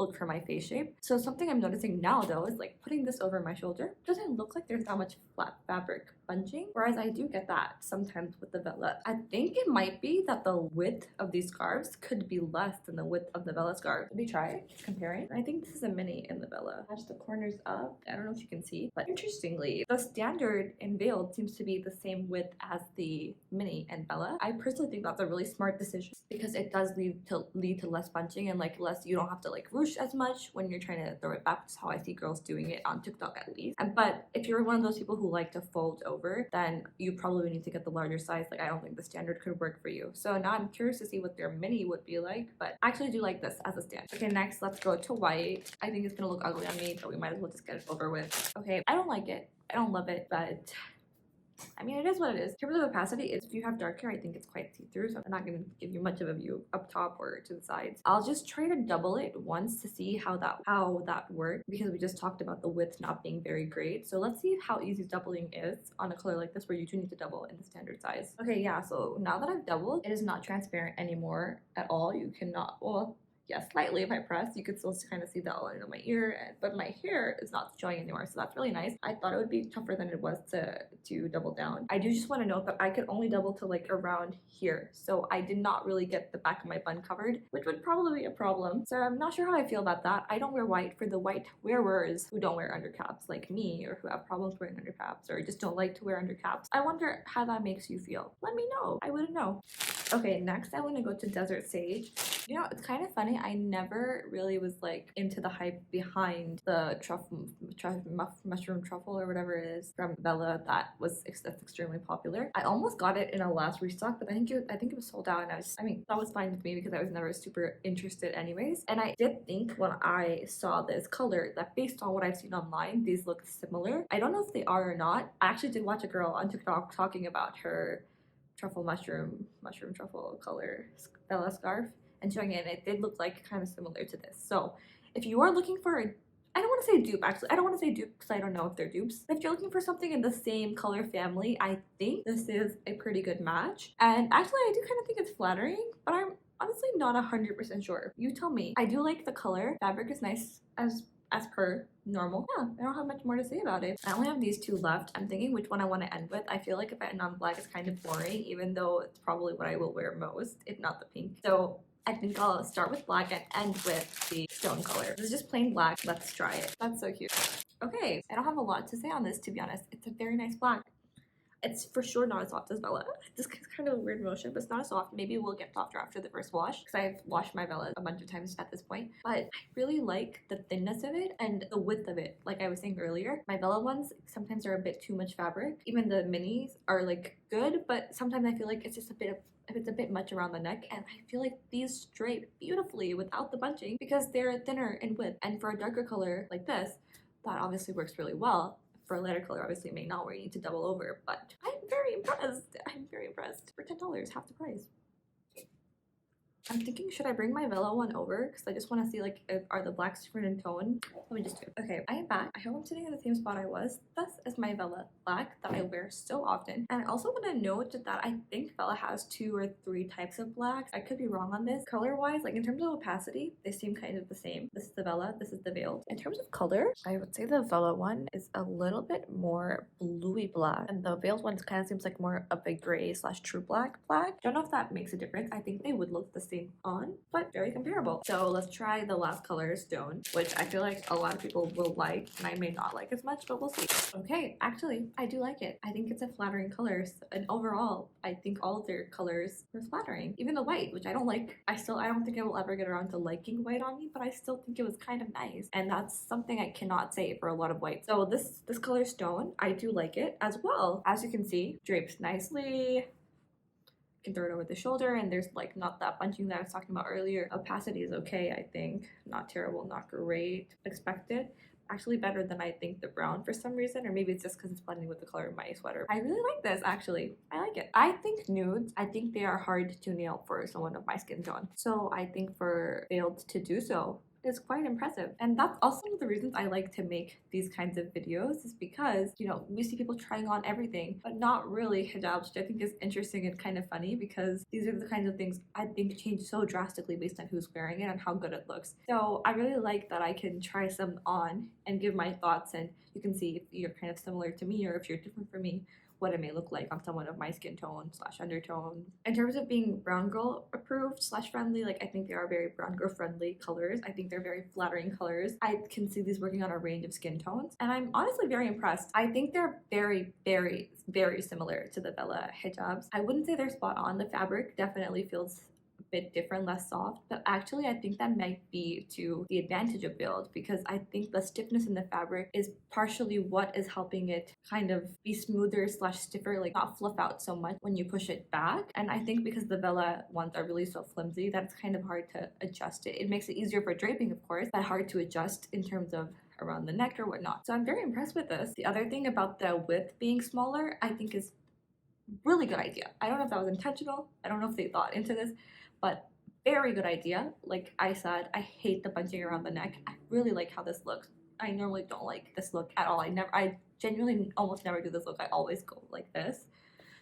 look for my face shape. So something I'm noticing now though is like putting this over my shoulder doesn't look like there's that much flat fabric bunching, whereas I do get that sometimes with the Vela. I think it might be that the width of these scarves could be less than the width of the Vela scarf. Let me try comparing. I think this is a mini in the Vela. Match the corners up. I don't know if you can see, but interestingly, the standard in veiled seems to be the same width as the mini and Vela. I personally think that's a really smart decision because it does lead to less bunching and like less, you don't have to like ruche as much when you're trying to throw it back. That's how I see girls doing it on TikTok at least. But if you're one of those people who like to fold over, then you probably need to get the larger size. Like I don't think the standard could work for you. So now I'm curious to see what their mini would be like, but I actually do like this as a stand. Okay, next let's go to white. I think it's gonna look ugly on me, but we might as well just get it over with. Okay, I don't like it. I don't love it, but I mean, it is what it is. In terms of opacity, if you have dark hair, I think it's quite see-through, so I'm not going to give you much of a view up top or to the sides. I'll just try to double it once to see how that works, because we just talked about the width not being very great. So let's see how easy doubling is on a color like this where you do need to double in the standard size. Okay, yeah, so now that I've doubled, it is not transparent anymore at all. You cannot, well, yes, slightly if I press, you could still kind of see the outline of my ear, but my hair is not showing anymore, so that's really nice. I thought it would be tougher than it was to double down. I do just want to note that I could only double to like around here, so I did not really get the back of my bun covered, which would probably be a problem. So I'm not sure how I feel about that. I don't wear white for the white wearers who don't wear undercaps like me, or who have problems wearing undercaps, or just don't like to wear undercaps. I wonder how that makes you feel. Let me know. I wouldn't know. Okay, next I want to go to Desert Sage. You know, it's kind of funny. I never really was like into the hype behind the mushroom truffle or whatever it is from Vela that's extremely popular. I almost got it in a last restock, but I think it was sold out, and that was fine with me because I was never super interested anyways. And I did think when I saw this color that based on what I've seen online, these looked similar. I don't know if they are or not. I actually did watch a girl on TikTok talking about her mushroom truffle color Vela scarf and showing it, and it did look like kind of similar to this. So if you are looking for I don't want to say dupe, actually. I don't want to say dupe because I don't know if they're dupes. If you're looking for something in the same color family, I think this is a pretty good match. And actually, I do kind of think it's flattering, but I'm honestly not 100% sure. You tell me. I do like the color. Fabric is nice as per normal. Yeah, I don't have much more to say about it. I only have these two left. I'm thinking which one I want to end with. I feel like if I end on black, it's kind of boring, even though it's probably what I will wear most, if not the pink. So I think I'll start with black and end with the stone color. This is just plain black. Let's try it. That's so cute. Okay, I don't have a lot to say on this, to be honest. It's a very nice black. It's for sure not as soft as Vela. This is kind of a weird motion, but it's not as soft. Maybe it will get softer after the first wash, because I've washed my Vela a bunch of times at this point. But I really like the thinness of it and the width of it. Like I was saying earlier, my Vela ones sometimes are a bit too much fabric. Even the minis are like good, but sometimes I feel like it's just a bit much around the neck, and I feel like these drape beautifully without the bunching because they're thinner in width. And for a darker color like this, that obviously works really well. For a lighter color, obviously it may not, where you need to double over, but I'm very impressed. I'm very impressed. For $10, half the price. I'm thinking, should I bring my Vela one over? Because I just want to see, like, are the blacks different in tone? Let me just do it. Okay, I am back. I hope I'm sitting in the same spot I was. This is my Vela black that I wear so often. And I also want to note that I think Vela has 2 or 3 types of blacks. I could be wrong on this. Color-wise, like in terms of opacity, they seem kind of the same. This is the Vela, this is the veiled. In terms of color, I would say the Vela one is a little bit more bluey black, and the veiled one kind of seems like more of a gray / true black. Don't know if that makes a difference. I think they would look the same on, but very comparable. So let's try the last color, stone, which I feel like a lot of people will like, and I may not like as much, but we'll see. Okay, actually, I do like it. I think it's a flattering color, and overall, I think all of their colors were flattering. Even the white, which I don't like. I don't think I will ever get around to liking white on me, but I still think it was kind of nice, and that's something I cannot say for a lot of white. So this color stone, I do like it as well. As you can see, drapes nicely. Can throw it over the shoulder, and there's like not that bunching that I was talking about earlier. Opacity is okay, I think. Not terrible, not great. Expected. Actually better than I think the brown for some reason, or maybe it's just because it's blending with the color of my sweater. I really like this, actually. I like it. I think nudes, I think they are hard to nail for someone of my skin tone. So I think for veiled to do so, is quite impressive. And that's also one of the reasons I like to make these kinds of videos, is because, you know, we see people trying on everything, but not really hijabs, which I think is interesting and kind of funny, because these are the kinds of things I think change so drastically based on who's wearing it and how good it looks. So I really like that I can try some on and give my thoughts, and you can see if you're kind of similar to me or if you're different from me, what it may look like on someone of my skin tone slash undertone. In terms of being brown girl approved slash friendly, like I think they are very brown girl friendly colors. I think they're very flattering colors. I can see these working on a range of skin tones, and I'm honestly very impressed. I think they're very, very, very similar to the Vela hijabs. I wouldn't say they're spot on. The fabric definitely feels a bit different, less soft, but actually I think that might be to the advantage of build, because I think the stiffness in the fabric is partially what is helping it kind of be smoother slash stiffer, like not fluff out so much when you push it back. And I think because the Vela ones are really so flimsy that it's kind of hard to adjust it. It makes it easier for draping, of course, but hard to adjust in terms of around the neck or whatnot. So I'm very impressed with this. The other thing about the width being smaller, I think is really good idea. I don't know if that was intentional. I don't know if they thought into this, but very good idea. Like I said, I hate the bunching around the neck. I really like how this looks. I normally don't like this look at all. I genuinely almost never do this look. I always go like this.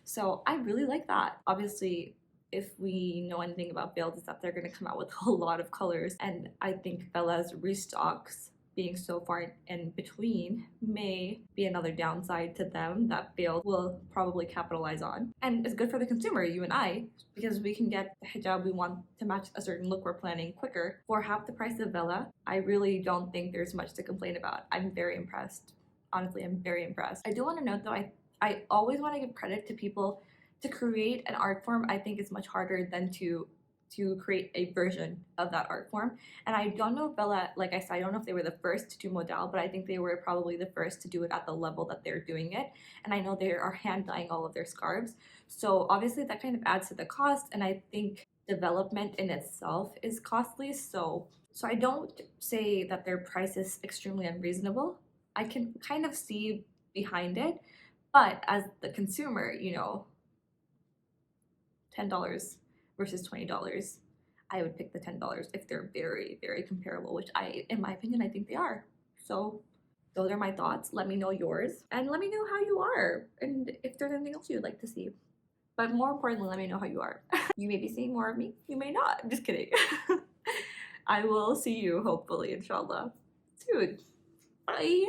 So I really like that. Obviously, if we know anything about builds, is that they're going to come out with a lot of colors, and I think Bella's restocks being so far in between may be another downside to them that Build will probably capitalize on. And it's good for the consumer, you and I, because we can get the hijab we want to match a certain look we're planning quicker for half the price of Vela. I really don't think there's much to complain about. I'm very impressed. Honestly, I'm very impressed. I do want to note though, I always want to give credit to people. To create an art form, I think is much harder than to create a version of that art form. And I don't know if Vela, like I said, I don't know if they were the first to do modal, but I think they were probably the first to do it at the level that they're doing it. And I know they are hand dyeing all of their scarves. So obviously that kind of adds to the cost. And I think development in itself is costly. So I don't say that their price is extremely unreasonable. I can kind of see behind it. But as the consumer, you know, $10 versus $20, I would pick the $10 if they're very, very comparable, which in my opinion, I think they are. So those are my thoughts. Let me know yours, and let me know how you are, and if there's anything else you'd like to see. But more importantly, let me know how you are. You may be seeing more of me, you may not. I'm just kidding. I will see you, hopefully, inshallah, soon. Bye.